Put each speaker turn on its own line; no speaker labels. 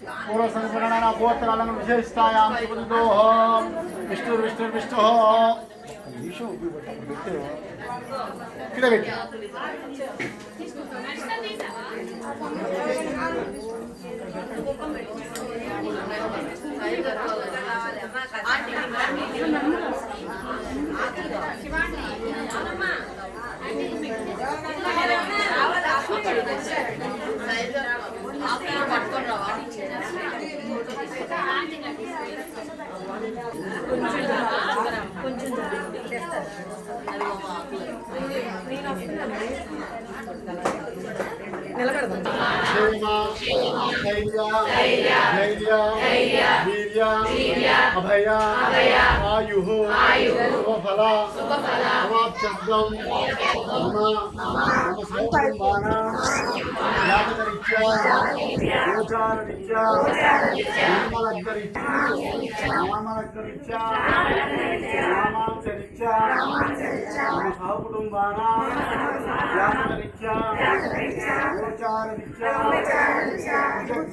पूर्वसंस्मरणेन गोत्रालं विशेषतायां सुबन्धोः विष्णुर्विष्णुर्विष्णुः अभय आयु शुभफल समाप्त्यर्थं ज्ञानरीत्या गोचाररीत्या नामलग्नरीत्या नामांशरीत्या सहकुटुंबानां ज्ञानरीत्या गोचाररीत्या